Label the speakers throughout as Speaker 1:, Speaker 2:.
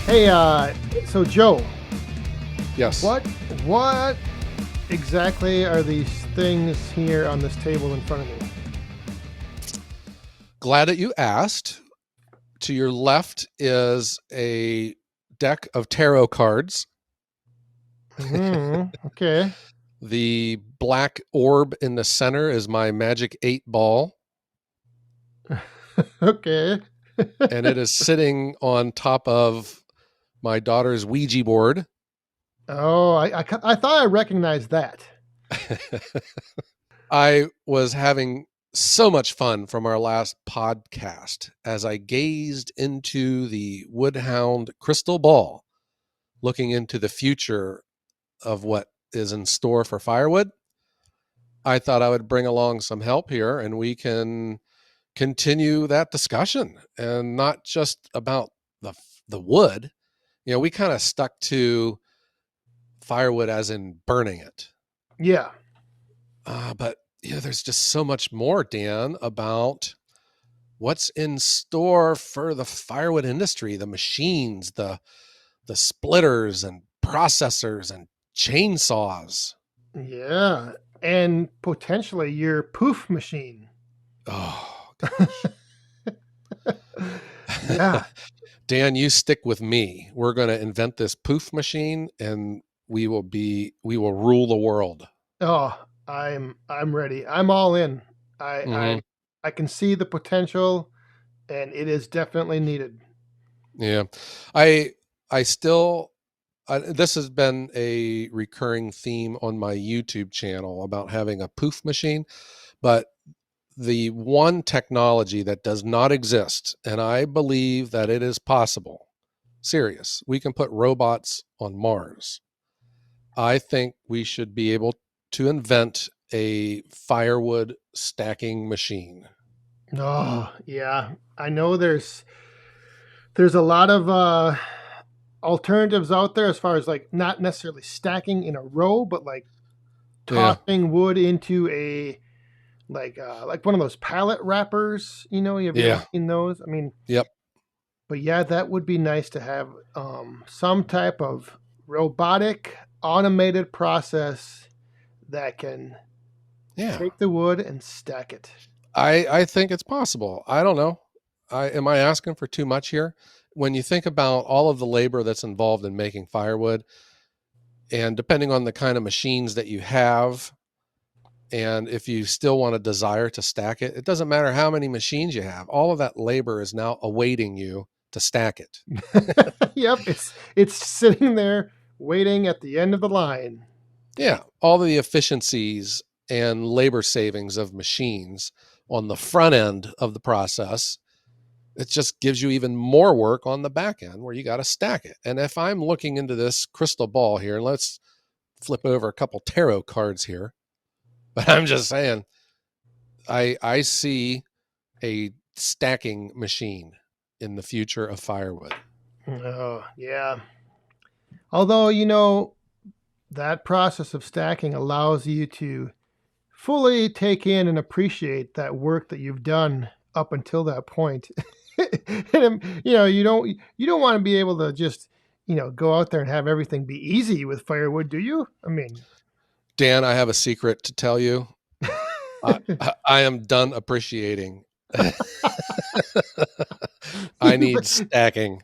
Speaker 1: Hey, so Joe,
Speaker 2: Yes.
Speaker 1: what exactly are these things here on this table in front of me?
Speaker 2: Glad that you asked. To your left is a deck of tarot cards.
Speaker 1: Okay.
Speaker 2: The black orb in the center is my magic 8 ball,
Speaker 1: Okay.
Speaker 2: and it is sitting on top of my daughter's Ouija board.
Speaker 1: Oh, I thought I recognized that.
Speaker 2: I was having so much fun from our last podcast as I gazed into the Woodhound crystal ball, looking into the future of what is in store for Firewood. I thought I would bring along some help here and we can continue that discussion, and not just about the the wood. We kind of stuck to firewood as in burning it.
Speaker 1: Yeah.
Speaker 2: But there's just so much more, Dan, about what's in store for the firewood industry, the machines, the splitters and processors and chainsaws.
Speaker 1: Yeah. And potentially your poof machine.
Speaker 2: Oh,
Speaker 1: Yeah.
Speaker 2: Dan, you stick with me. We're going to invent this poof machine, and we will rule the world.
Speaker 1: Oh, I'm ready. I'm all in. I
Speaker 2: Hmm.
Speaker 1: I I can see the potential and it is definitely needed.
Speaker 2: Yeah, I I still this has been a recurring theme on my YouTube channel about having a poof machine, but the one technology that does not exist, and I believe that it is possible. Serious, we can put robots on Mars. I think we should be able to invent a firewood stacking machine.
Speaker 1: Oh, yeah. I know there's a lot of alternatives out there as far as like not necessarily stacking in a row, but like
Speaker 2: Yeah.
Speaker 1: tossing wood into a like one of those pallet wrappers. Have you ever
Speaker 2: Yeah.
Speaker 1: seen those? I mean,
Speaker 2: Yep.
Speaker 1: but yeah, that would be nice to have some type of robotic automated process that can
Speaker 2: Yeah.
Speaker 1: take the wood and stack it.
Speaker 2: I think it's possible. I don't know. Am I asking for too much here? When you think about all of the labor that's involved in making firewood, and depending on the kind of machines that you have, and if you still want a desire to stack it, it doesn't matter how many machines you have. All of that labor is now awaiting you to stack it.
Speaker 1: Yep, it's sitting there waiting at the end of the line.
Speaker 2: Yeah, all the efficiencies and labor savings of machines on the front end of the process, it just gives you even more work on the back end where you got to stack it. And if I'm looking into this crystal ball here, and let's flip over a couple tarot cards here, but I'm just saying, I see a stacking machine in the future of firewood.
Speaker 1: Oh, yeah. Although, that process of stacking allows you to fully take in and appreciate that work that you've done up until that point. You don't want to be able to just, go out there and have everything be easy with firewood, do you? I mean,
Speaker 2: Dan, I have a secret to tell you. I am done appreciating. I need stacking.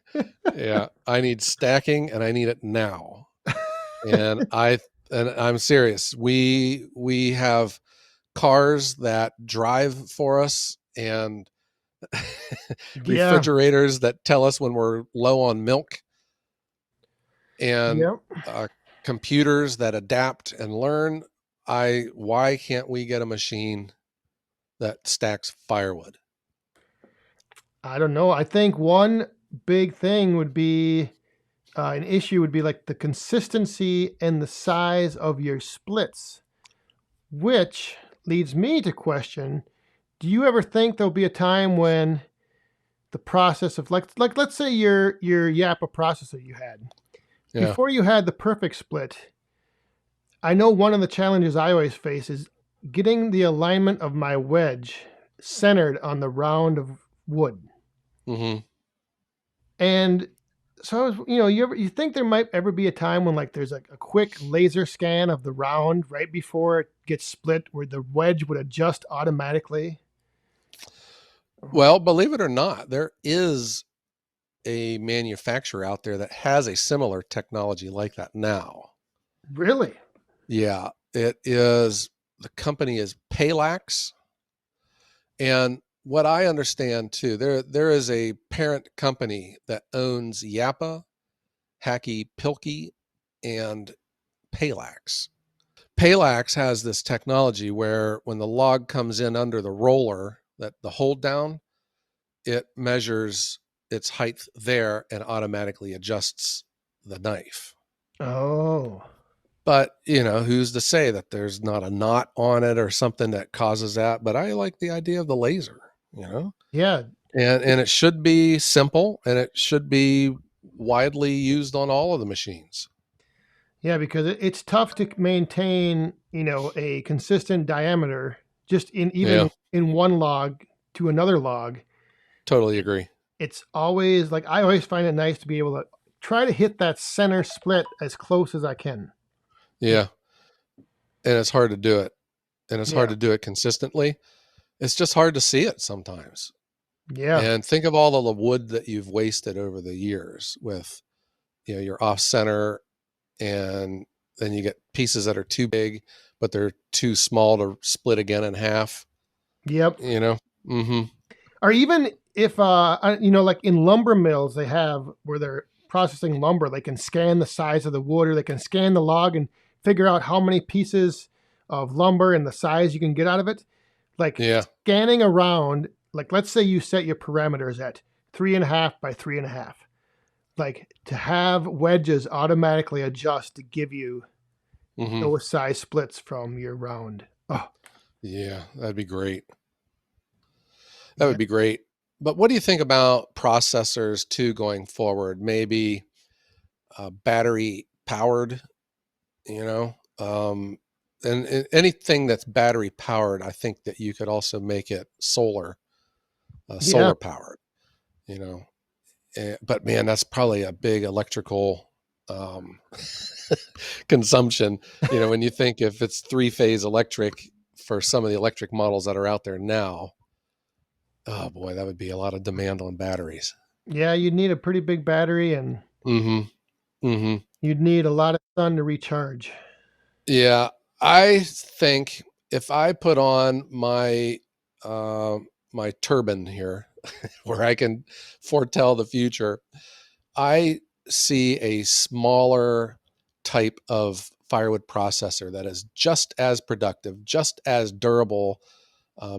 Speaker 2: Yeah, I need stacking, and I need it now. And I'm serious. We have cars that drive for us, and
Speaker 1: yeah.
Speaker 2: refrigerators that tell us when we're low on milk, and
Speaker 1: Yep.
Speaker 2: uh, computers that adapt and learn. I Why can't we get a machine that stacks firewood?
Speaker 1: I don't know. I think one big thing would be an issue would be like the consistency and the size of your splits, which leads me to question, do you ever think there'll be a time when the process of like let's say your Yappa processor you had
Speaker 2: Yeah.
Speaker 1: before you had the perfect split. I know one of the challenges I always face is getting the alignment of my wedge centered on the round of wood.
Speaker 2: Hmm.
Speaker 1: And So I was, you think there might ever be a time when like there's like a quick laser scan of the round right before it gets split, where the wedge would adjust automatically?
Speaker 2: Well, believe it or not, there is a manufacturer out there that has a similar technology like that now.
Speaker 1: Really?
Speaker 2: Yeah, it is. The company is Palax, and what I understand too, there is a parent company that owns Yappa, Hacky Pilkey, and Palax. Palax has this technology where when the log comes in under the roller, that the hold down, it measures its height there and automatically adjusts the knife.
Speaker 1: Oh,
Speaker 2: But, who's to say that there's not a knot on it or something that causes that? But I like the idea of the laser, you know?
Speaker 1: yeah,
Speaker 2: And it should be simple and it should be widely used on all of the machines.
Speaker 1: yeah, because it's tough to maintain, a consistent diameter just in
Speaker 2: Yeah,
Speaker 1: even in one log to another log.
Speaker 2: totally agree.
Speaker 1: It's always like I always find it nice to be able to try to hit that center split as close as I can. You
Speaker 2: Yeah. And it's hard to do it. And it's hard
Speaker 1: Yeah,
Speaker 2: to do it consistently. It's just hard to see it sometimes.
Speaker 1: yeah,
Speaker 2: And think of all of the wood that you've wasted over the years with, your off center, and then you get pieces that are too big, but they're too small to split again in half,
Speaker 1: yep.
Speaker 2: you know? Mm-hmm.
Speaker 1: Or even if like in lumber mills, they have where they're processing lumber, they can scan the size of the wood, or they can scan the log and figure out how many pieces of lumber and the size you can get out of it. Like
Speaker 2: Yeah.
Speaker 1: scanning around, like let's say you set your parameters at 3.5 by 3.5. Like to have wedges automatically adjust to give you
Speaker 2: Mm-hmm.
Speaker 1: those size splits from your round. Oh,
Speaker 2: Yeah. That'd be great. That
Speaker 1: yeah.
Speaker 2: would be great. But what do you think about processors too going forward? Maybe battery powered, you know? And anything that's battery powered, I think that you could also make it
Speaker 1: Yeah.
Speaker 2: solar powered, you know. But man, that's probably a big electrical um, consumption. When you think if it's three-phase electric for some of the electric models that are out there now, oh boy, that would be a lot of demand on batteries.
Speaker 1: Yeah, you'd need a pretty big battery and
Speaker 2: Mm-hmm. Mm-hmm.
Speaker 1: you'd need a lot of sun to recharge.
Speaker 2: Yeah, I think if I put on uh, my turban here, where I can foretell the future, I see a smaller type of firewood processor that is just as productive, just as durable,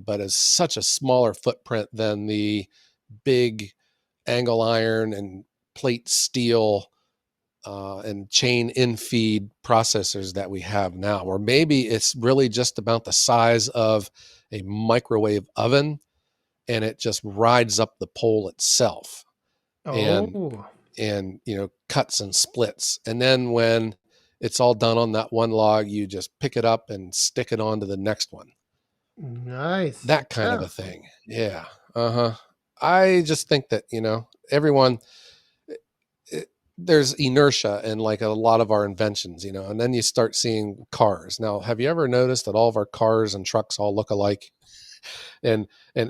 Speaker 2: but is such a smaller footprint than the big angle iron and plate steel and chain in feed processors that we have now, or maybe it's really just about the size of a microwave oven and it just rides up the pole itself and
Speaker 1: Oh,
Speaker 2: cuts and splits. And then when it's all done on that one log, you just pick it up and stick it onto the next one.
Speaker 1: nice.
Speaker 2: That kind of
Speaker 1: Yeah.
Speaker 2: a thing. Yeah. Uh-huh. I just think that, everyone there's inertia in like a lot of our inventions, and then you start seeing cars. Now, have you ever noticed that all of our cars and trucks all look alike? And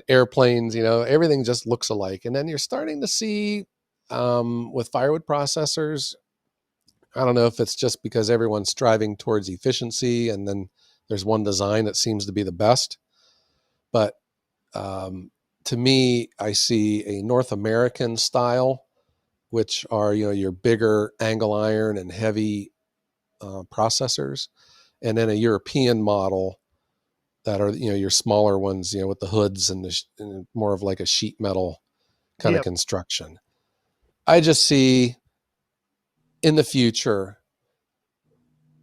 Speaker 2: airplanes, everything just looks alike. And then you're starting to see with firewood processors, I don't know if it's just because everyone's striving towards efficiency and then there's one design that seems to be the best. But um, to me, I see a North American style, which are, your bigger angle iron and heavy processors, and then a European model that are, your smaller ones, with the hoods and more of like a sheet metal kind of
Speaker 1: Yep.
Speaker 2: construction. I just see in the future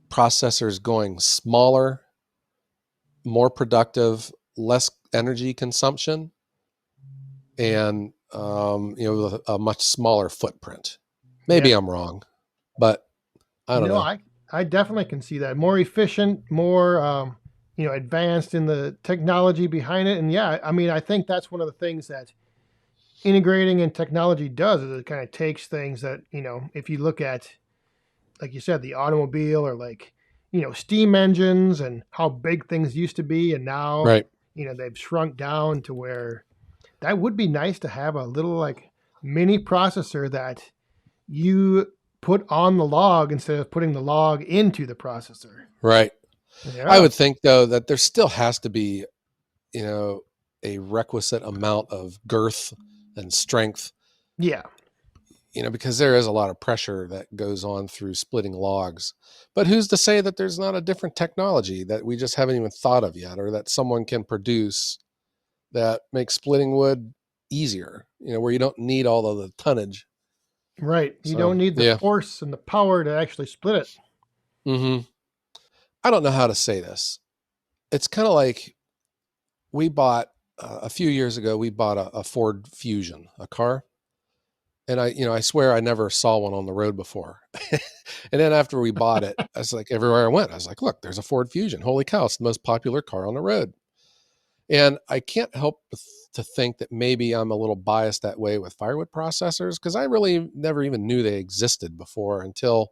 Speaker 2: processors going smaller, more productive, less energy consumption, and with a much smaller footprint.
Speaker 1: Yeah.
Speaker 2: Maybe I'm wrong, but I don't
Speaker 1: No,
Speaker 2: know.
Speaker 1: I definitely can see that. More efficient, more advanced in the technology behind it. And yeah, I mean, I think that's one of the things that integrating and technology does is it kind of takes things that, if you look at, like you said, the automobile, or like, steam engines and how big things used to be. And now,
Speaker 2: Right.
Speaker 1: they've shrunk down to where that would be nice to have a little like mini processor that you put on the log instead of putting the log into the processor.
Speaker 2: Right. I
Speaker 1: Yeah.
Speaker 2: would think though that there still has to be, you know, a requisite amount of girth and strength,
Speaker 1: Yeah.
Speaker 2: because there is a lot of pressure that goes on through splitting logs. But who's to say that there's not a different technology that we just haven't even thought of yet, or that someone can produce that makes splitting wood easier, where you don't need all of the tonnage.
Speaker 1: Right. You
Speaker 2: So,
Speaker 1: don't need the
Speaker 2: yeah.
Speaker 1: force and the power to actually split it.
Speaker 2: Hmm. I don't know how to say this. It's kind of like we bought a few years ago, we bought a Ford Fusion, a car. And I swear I never saw one on the road before. And then after we bought it, I was like, everywhere I went, I was like, look, there's a Ford Fusion. Holy cow, it's the most popular car on the road. And I can't help to think that maybe I'm a little biased that way with firewood processors, because I really never even knew they existed before until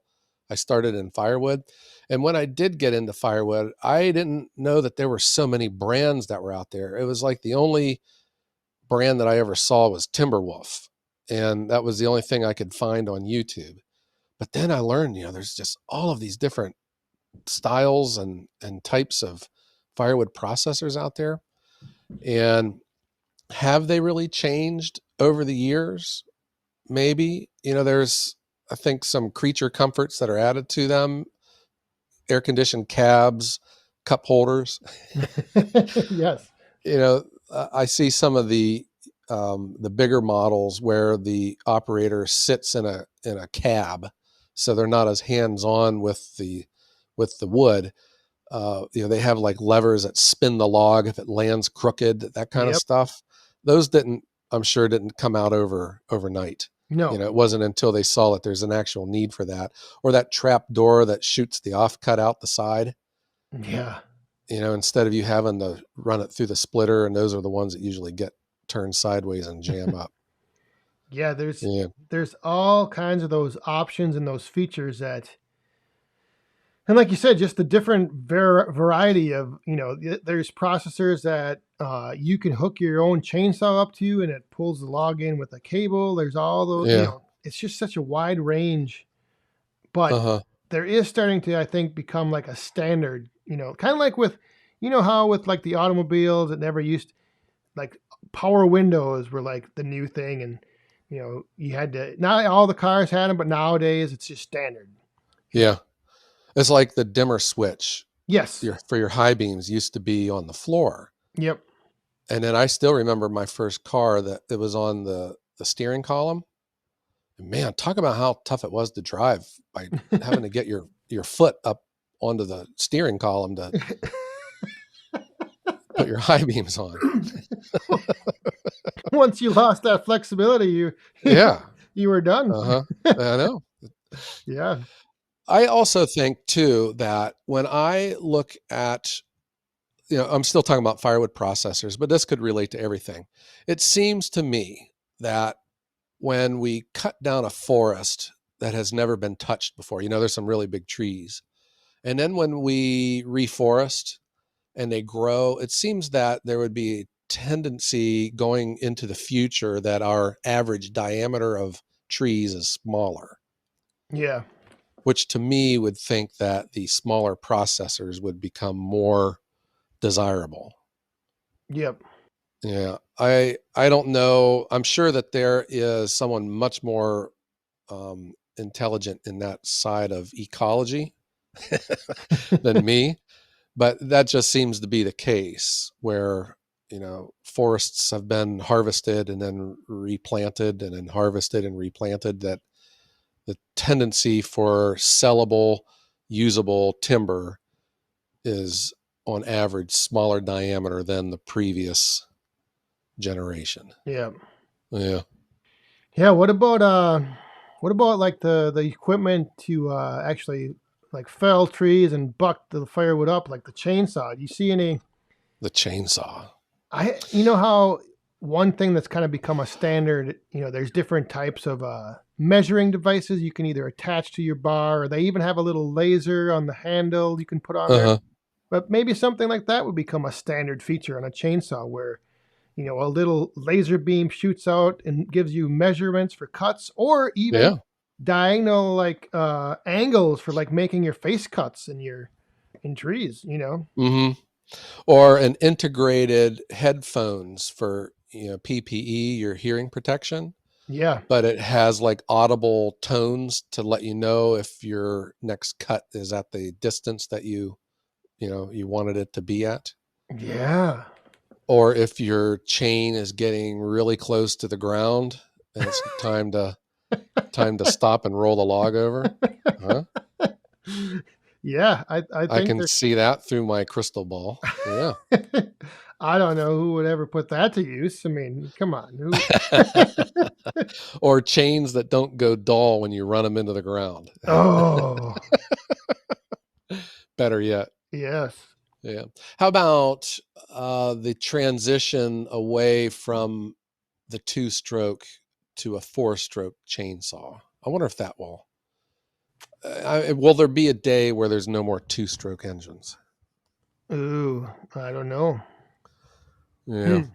Speaker 2: I started in firewood. And when I did get into firewood, I didn't know that there were so many brands that were out there. It was like the only brand that I ever saw was Timberwolf. And that was the only thing I could find on YouTube. But then I learned, there's just all of these different styles and types of firewood processors out there. And have they really changed over the years? Maybe. There's, I think, some creature comforts that are added to them, air conditioned cabs, cup holders.
Speaker 1: Yes.
Speaker 2: you know, I see some of the bigger models where the operator sits in a cab, so they're not as hands on with the wood. They have like levers that spin the log if it lands crooked, that kind of
Speaker 1: Yep.
Speaker 2: stuff. Those I'm sure didn't come out overnight.
Speaker 1: No.
Speaker 2: It wasn't until they saw that there's an actual need for that, or that trap door that shoots the offcut out the side.
Speaker 1: Yeah.
Speaker 2: Instead of you having to run it through the splitter, and those are the ones that usually get turned sideways and jam up.
Speaker 1: Yeah, there's
Speaker 2: Yeah,
Speaker 1: there's all kinds of those options and those features that, and like you said, just the different variety of, there's processors that you can hook your own chainsaw up to, and it pulls the log in with a cable. There's all those,
Speaker 2: yeah,
Speaker 1: it's just such a wide range. But
Speaker 2: uh-huh,
Speaker 1: there is starting to, I think, become like a standard, kind of like with, how with like the automobiles that never used, like power windows were like the new thing. And, you had to, not all the cars had them, but nowadays it's just standard.
Speaker 2: yeah. It's like the dimmer switch
Speaker 1: Yes.
Speaker 2: for your high beams used to be on the floor.
Speaker 1: Yep.
Speaker 2: And then I still remember my first car that it was on the steering column. And man, talk about how tough it was to drive by having to get your foot up onto the steering column to put your high beams on.
Speaker 1: Once you lost that flexibility, you
Speaker 2: Yeah.
Speaker 1: you were done.
Speaker 2: Uh-huh. I know.
Speaker 1: Yeah.
Speaker 2: I also think too that when I look at, I'm still talking about firewood processors, but this could relate to everything. It seems to me that when we cut down a forest that has never been touched before, there's some really big trees. And then when we reforest and they grow, it seems that there would be a tendency going into the future that our average diameter of trees is smaller,
Speaker 1: Yeah.
Speaker 2: which to me would think that the smaller processors would become more desirable.
Speaker 1: Yep.
Speaker 2: Yeah, I don't know. I'm sure that there is someone much more intelligent in that side of ecology than me, but that just seems to be the case where forests have been harvested and then replanted and then harvested and replanted. That the tendency for sellable, usable timber is on average smaller diameter than the previous generation.
Speaker 1: Yeah.
Speaker 2: Yeah.
Speaker 1: Yeah. What about like the equipment to actually like fell trees and buck the firewood up, like the chainsaw? Do you see any?
Speaker 2: The chainsaw.
Speaker 1: You know how? one thing that's kind of become a standard, there's different types of measuring devices you can either attach to your bar, or they even have a little laser on the handle you can put on there.
Speaker 2: Uh-huh.
Speaker 1: But maybe something like that would become a standard feature on a chainsaw where, a little laser beam shoots out and gives you measurements for cuts, or even
Speaker 2: Yeah.
Speaker 1: diagonal like angles for like making your face cuts in trees.
Speaker 2: Mm-hmm. Or an integrated headphones for, PPE, your hearing protection,
Speaker 1: Yeah.
Speaker 2: but it has like audible tones to let you know if your next cut is at the distance that you wanted it to be at,
Speaker 1: Yeah.
Speaker 2: or if your chain is getting really close to the ground and it's time to stop and roll the log over. Huh?
Speaker 1: Yeah, I
Speaker 2: I
Speaker 1: think
Speaker 2: can see that through my crystal ball. Yeah.
Speaker 1: I don't know who would ever put that to use. I mean, come on. Who?
Speaker 2: Or chains that don't go dull when you run them into the ground.
Speaker 1: Oh,
Speaker 2: Better yet.
Speaker 1: yes.
Speaker 2: Yeah. How about the transition away from the two stroke to a four stroke chainsaw? I wonder if that will there be a day where there's no more two stroke engines?
Speaker 1: Ooh, I don't know.
Speaker 2: Yeah.
Speaker 1: Hmm.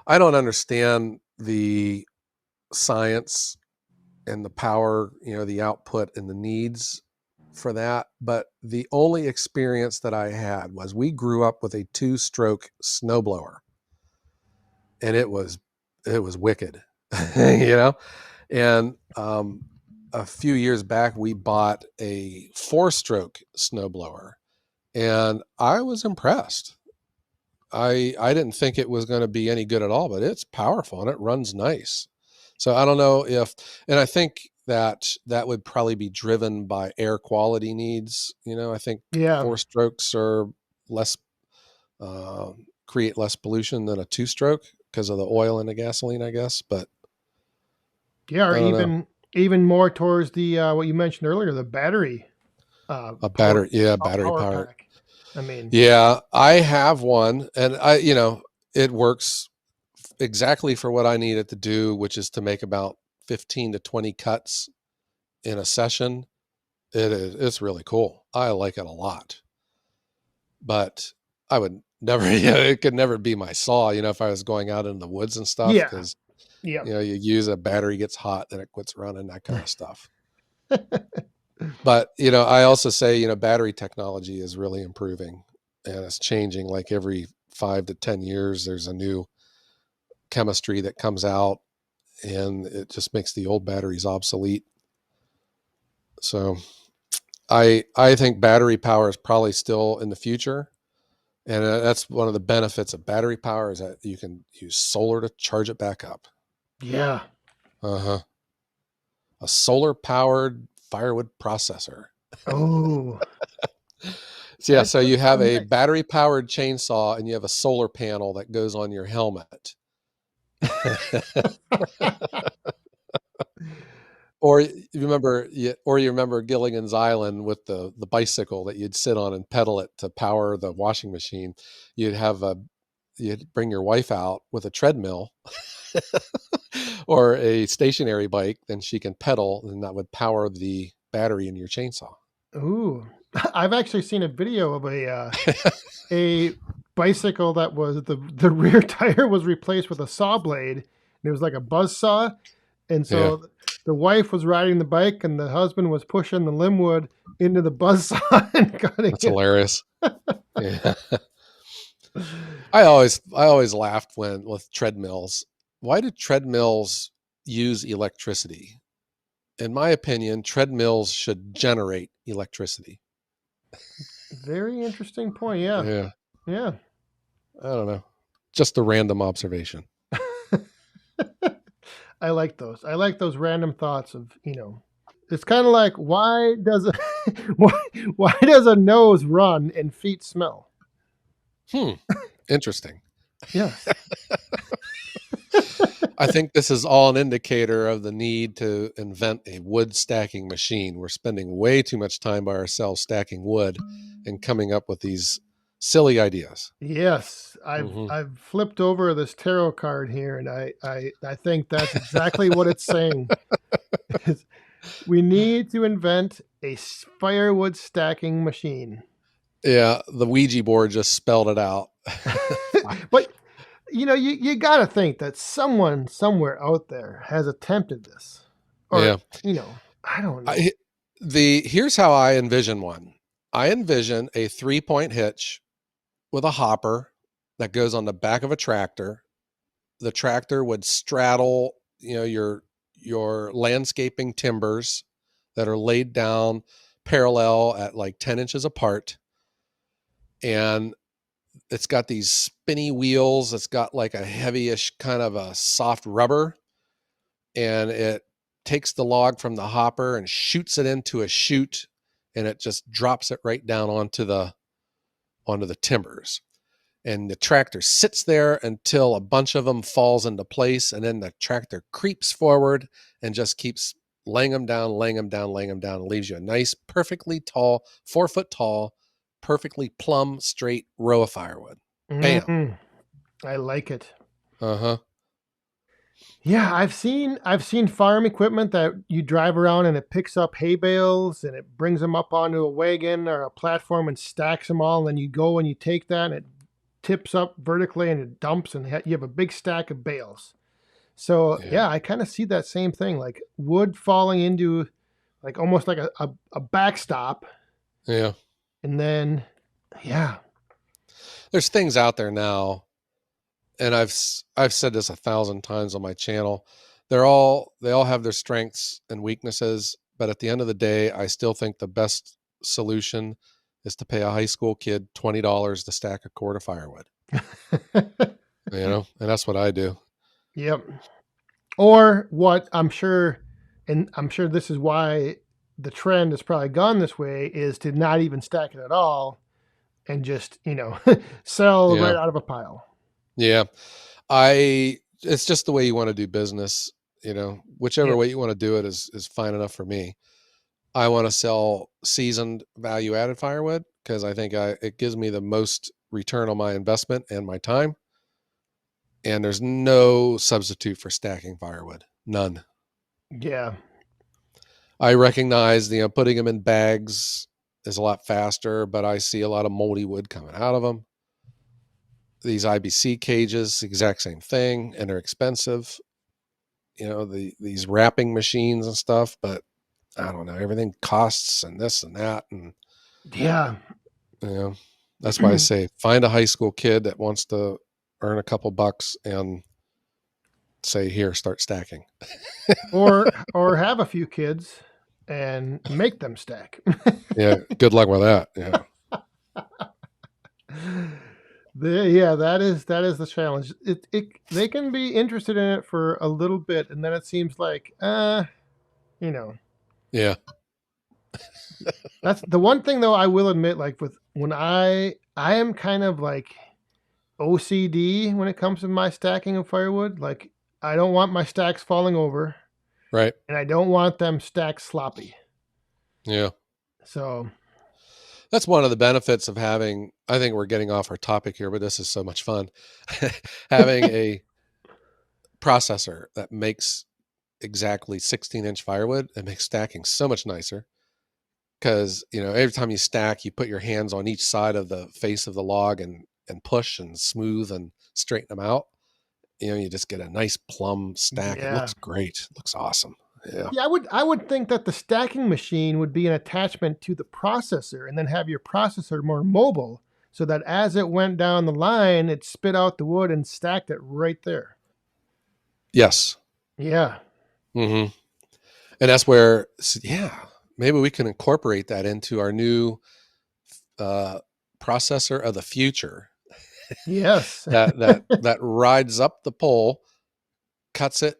Speaker 2: I don't understand the science and the power, the output and the needs for that. But the only experience that I had was we grew up with a two stroke snowblower, and it was wicked, you know. And a few years back, we bought a four stroke snowblower, and I was impressed. I didn't think it was going to be any good at all, but it's powerful and it runs nice. So I don't know if, and I think that would probably be driven by air quality needs. I think
Speaker 1: Yeah,
Speaker 2: four strokes are less, create less pollution than a two stroke because of the oil and the gasoline, I guess. But
Speaker 1: yeah, or
Speaker 2: I don't know.
Speaker 1: even more towards the what you mentioned earlier, the battery
Speaker 2: A
Speaker 1: power
Speaker 2: battery, yeah, battery
Speaker 1: power
Speaker 2: powered.
Speaker 1: pack. I mean,
Speaker 2: Yeah, I have one, and it works exactly for what I need it to do, which is to make about 15 to 20 cuts in a session. It's really cool. I like it a lot. But I would never, it could never be my saw, if I was going out in the woods and stuff,
Speaker 1: yeah,
Speaker 2: because,
Speaker 1: yeah,
Speaker 2: you use a battery gets hot, then it quits running, that kind of stuff. But, I also say, battery technology is really improving and it's changing like every 5 to 10 years. There's a new chemistry that comes out and it just makes the old batteries obsolete. So I think battery power is probably still in the future, and that's one of the benefits of battery power is that you can use solar to charge it back up.
Speaker 1: yeah.
Speaker 2: Uh huh. A solar powered firewood processor.
Speaker 1: Oh,
Speaker 2: So yeah,
Speaker 1: that
Speaker 2: so
Speaker 1: does
Speaker 2: you have
Speaker 1: sound
Speaker 2: a
Speaker 1: nice.
Speaker 2: battery powered chainsaw and you have a solar panel that goes on your helmet. Or you remember Gilligan's Island with the bicycle that you'd sit on and pedal it to power the washing machine. You'd have a you'd bring your wife out with a treadmill or a stationary bike, then she can pedal, and that would power the battery in your chainsaw.
Speaker 1: Ooh, I've actually seen a video of a bicycle that was the rear tire was replaced with a saw blade, and it was like a buzz saw. And
Speaker 2: Yeah,
Speaker 1: so the wife was riding the bike, and the husband was pushing the limb into the buzz saw and cutting
Speaker 2: that's
Speaker 1: it.
Speaker 2: hilarious. Yeah. I always laughed when with treadmills. Why do treadmills use electricity? In my opinion, treadmills should generate electricity.
Speaker 1: Very interesting point. Yeah,
Speaker 2: Yeah,
Speaker 1: yeah.
Speaker 2: I don't know. Just a random observation.
Speaker 1: I like those. I like those random thoughts of It's kind of like why does a why why does a nose run and feet smell?
Speaker 2: Hmm. Interesting.
Speaker 1: Yes.
Speaker 2: I think this is all an indicator of the need to invent a wood stacking machine. We're spending way too much time by ourselves stacking wood and coming up with these Silly ideas.
Speaker 1: Yes,
Speaker 2: Hmm.
Speaker 1: I've flipped over this tarot card here, and I think that's exactly what it's saying. We need to invent a firewood stacking machine.
Speaker 2: Yeah, the Ouija board just spelled it out.
Speaker 1: But you got to think that someone somewhere out there has attempted this, or
Speaker 2: Yeah.
Speaker 1: I don't know.
Speaker 2: I, here's how I envision one. I envision a 3-point hitch with a hopper that goes on the back of a tractor. The tractor would straddle, your landscaping timbers that are laid down parallel at like 10 inches apart. And it's got these spinny wheels. It's got like a heavyish kind of a soft rubber, and it takes the log from the hopper and shoots it into a chute, and it just drops it right down onto the timbers. And the tractor sits there until a bunch of them falls into place, and then the tractor creeps forward and just keeps laying them down, laying them down, laying them down, and leaves you a nice, perfectly tall, 4 foot tall, perfectly plumb straight row of firewood. Bam.
Speaker 1: Mm, I like it.
Speaker 2: Uh-huh.
Speaker 1: Yeah, I've seen farm equipment that you drive around and it picks up hay bales and it brings them up onto a wagon or a platform and stacks them all. And then you go and you take that and it tips up vertically and it dumps and you have a big stack of bales. So
Speaker 2: Yeah.
Speaker 1: yeah, I kind of see that same thing, like wood falling into like almost like a backstop,
Speaker 2: Yeah.
Speaker 1: and then yeah,
Speaker 2: There's things out there now, and I've said this 1,000 times on my channel. They all have their strengths and weaknesses, but at the end of the day, I still think the best solution is to pay a high school kid $20 to stack a cord of firewood. And that's what I do.
Speaker 1: yep. Or what I'm sure, and I'm sure this is why the trend has probably gone this way, is to not even stack it at all and just, sell right
Speaker 2: Yeah.
Speaker 1: out of a pile.
Speaker 2: Yeah. I It's just the way you want to do business, whichever
Speaker 1: Yep.
Speaker 2: way you want to do it is fine enough for me. I want to sell seasoned value added firewood because I think it gives me the most return on my investment and my time. And there's no substitute for stacking firewood. None.
Speaker 1: Yeah.
Speaker 2: I recognize, putting them in bags is a lot faster, but I see a lot of moldy wood coming out of them. These IBC cages, exact same thing, and they're expensive. These wrapping machines and stuff, but I don't know. Everything costs and this and that, and
Speaker 1: Yeah.
Speaker 2: you know, that's why I say find a high school kid that wants to earn a couple bucks and say, here, start stacking.
Speaker 1: or have a few kids and make them stack.
Speaker 2: Yeah, good luck with that. Yeah,
Speaker 1: Yeah, that is the challenge. It they can be interested in it for a little bit, and then it seems like, you know,
Speaker 2: yeah,
Speaker 1: that's the one thing though I will admit. Like with when I am kind of like OCD when it comes to my stacking of firewood. Like I don't want my stacks falling over,
Speaker 2: right.
Speaker 1: and I don't want them stacked sloppy.
Speaker 2: Yeah,
Speaker 1: So
Speaker 2: that's one of the benefits of having. I think we're getting off our topic here, but this is so much fun. Having a processor that makes exactly 16-inch firewood, it makes stacking so much nicer because every time you stack, you put your hands on each side of the face of the log and push and smooth and straighten them out. You just get a nice plumb stack. It
Speaker 1: yeah,
Speaker 2: looks great. It looks awesome. Yeah.
Speaker 1: yeah. I would think that the stacking machine would be an attachment to the processor, and then have your processor more mobile, so that as it went down the line, it spit out the wood and stacked it right there.
Speaker 2: Yes.
Speaker 1: Yeah,
Speaker 2: Hmm. And that's where, yeah, maybe we can incorporate that into our new uh, processor of the future
Speaker 1: yes,
Speaker 2: that rides up the pole, cuts it,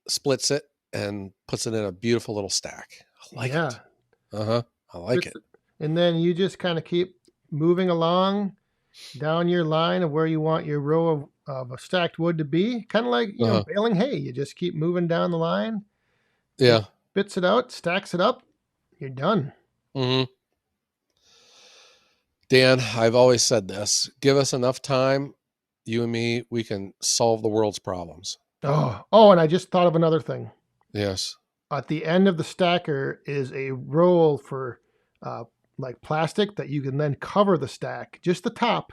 Speaker 2: splits it, and puts it in a beautiful little stack. I like
Speaker 1: yeah.
Speaker 2: it. Uh huh. I like
Speaker 1: Fits
Speaker 2: it.
Speaker 1: it. And then you just kind of keep moving along down your line of where you want your row of a stacked wood to be. Kind of like,
Speaker 2: Uh huh.
Speaker 1: baling hay. You just keep moving down the line. It
Speaker 2: Yeah.
Speaker 1: spits it out, stacks it up. You're done.
Speaker 2: Hmm. Dan, I've always said this. Give us enough time, you and me, we can solve the world's problems.
Speaker 1: Oh, and I just thought of another thing.
Speaker 2: Yes.
Speaker 1: At the end of the stacker is a roll for uh, like plastic that you can then cover the stack, just the top,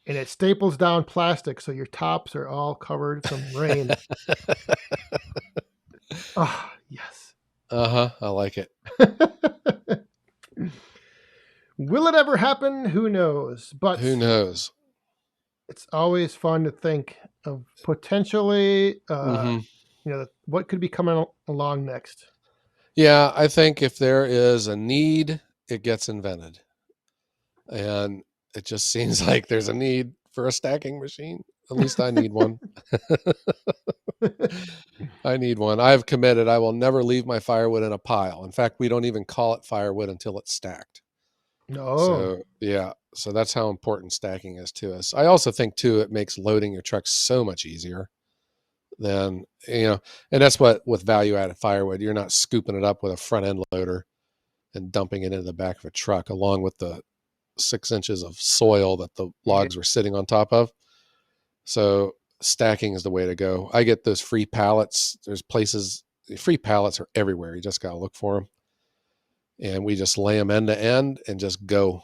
Speaker 1: and it staples down plastic so your tops are all covered from rain. Ah, yes.
Speaker 2: Uh-huh. I like it.
Speaker 1: Will it ever happen? Who knows?
Speaker 2: Who
Speaker 1: But
Speaker 2: knows?
Speaker 1: it's always fun to think of potentially,
Speaker 2: Mm-hmm.
Speaker 1: what could be coming along next.
Speaker 2: Yeah, I think if there is a need, it gets invented. And it just seems like there's a need for a stacking machine. At least I need one. I need one. I've committed. I will never leave my firewood in a pile. In fact, we don't even call it firewood until it's stacked.
Speaker 1: No.
Speaker 2: So, yeah. So that's how important stacking is to us. I also think, too, it makes loading your truck so much easier than, and that's what with value added firewood, you're not scooping it up with a front end loader and dumping it into the back of a truck along with the 6 inches of soil that the
Speaker 1: Yeah.
Speaker 2: logs were sitting on top of. So stacking is the way to go. I get those free pallets. There's places, free pallets are everywhere. You just got to look for them. And we just lay them end to end and just go.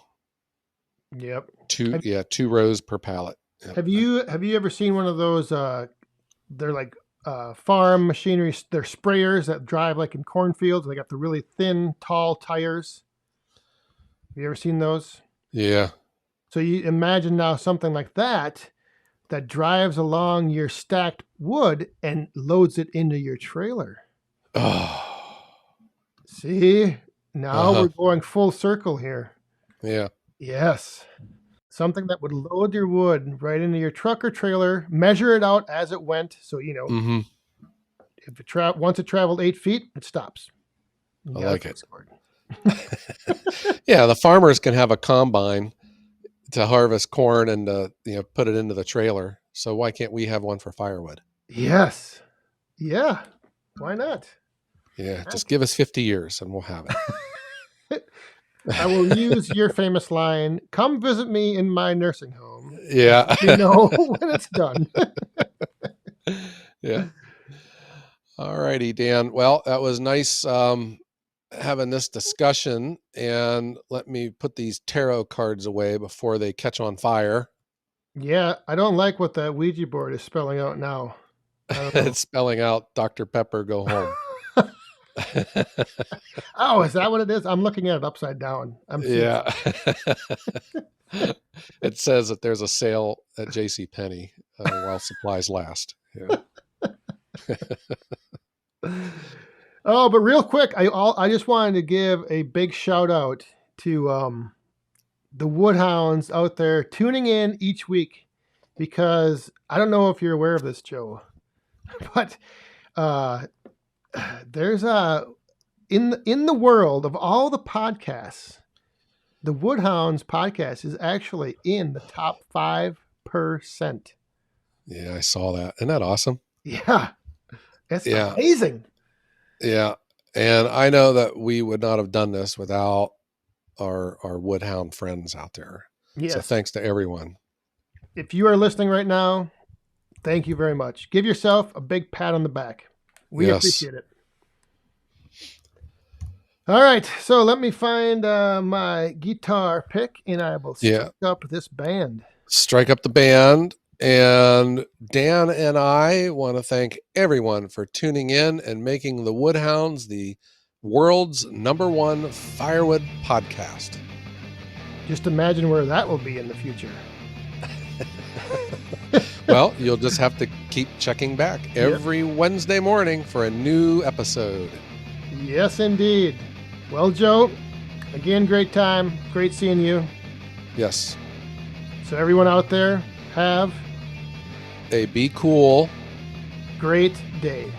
Speaker 1: Yep.
Speaker 2: Two rows per pallet. Yep.
Speaker 1: Have you ever seen one of those? They're like farm machinery. They're sprayers that drive like in cornfields. They got the really thin, tall tires. Have you ever seen those?
Speaker 2: Yeah.
Speaker 1: So you imagine now something like that drives along your stacked wood and loads it into your trailer.
Speaker 2: Oh.
Speaker 1: See, now
Speaker 2: Uh-huh.
Speaker 1: we're going full circle here.
Speaker 2: Yeah.
Speaker 1: Yes. Something that would load your wood right into your truck or trailer, measure it out as it went. So,
Speaker 2: Mm-hmm.
Speaker 1: if once it traveled 8 feet, it stops.
Speaker 2: I
Speaker 1: You
Speaker 2: like
Speaker 1: got
Speaker 2: it.
Speaker 1: scored.
Speaker 2: Yeah, the farmers can have a combine to harvest corn and put it into the trailer. So why can't we have one for firewood?
Speaker 1: Yes. Yeah. Why not?
Speaker 2: Yeah, just give us 50 years and we'll have it.
Speaker 1: I will use your famous line, come visit me in my nursing home.
Speaker 2: Yeah.
Speaker 1: Let me know when it's done.
Speaker 2: Yeah. All righty, Dan. Well, that was nice having this discussion. And let me put these tarot cards away before they catch on fire.
Speaker 1: Yeah, I don't like what that Ouija board is spelling out now. I don't know.
Speaker 2: It's spelling out Dr. Pepper, go home.
Speaker 1: Oh, is that what it is? I'm looking at it upside down. I'm seeing.
Speaker 2: Yeah. It says that there's a sale at J.C. Penney while supplies last. Yeah.
Speaker 1: Oh, but real quick, I just wanted to give a big shout out to the Woodhounds out there tuning in each week, because I don't know if you're aware of this, Joe, but there's in the world of all the podcasts, the Woodhounds podcast is actually in the top 5%.
Speaker 2: Yeah, I saw that. Isn't that awesome?
Speaker 1: Yeah, it's
Speaker 2: Yeah.
Speaker 1: amazing.
Speaker 2: Yeah. And I know that we would not have done this without our Woodhound friends out there.
Speaker 1: Yes.
Speaker 2: So thanks to everyone.
Speaker 1: If you are listening right now, thank you very much. Give yourself a big pat on the back. We appreciate it. All right, so let me find my guitar pick, and I will strike up this band.
Speaker 2: Strike up the band. And Dan and I want to thank everyone for tuning in and making the Woodhounds the world's #1 firewood podcast.
Speaker 1: Just imagine where that will be in the future.
Speaker 2: Well, you'll just have to keep checking back every Wednesday morning for a new episode.
Speaker 1: Yes, indeed. Well, Joe, again, great time. Great seeing you.
Speaker 2: Yes.
Speaker 1: So everyone out there, have
Speaker 2: a be cool,
Speaker 1: great day.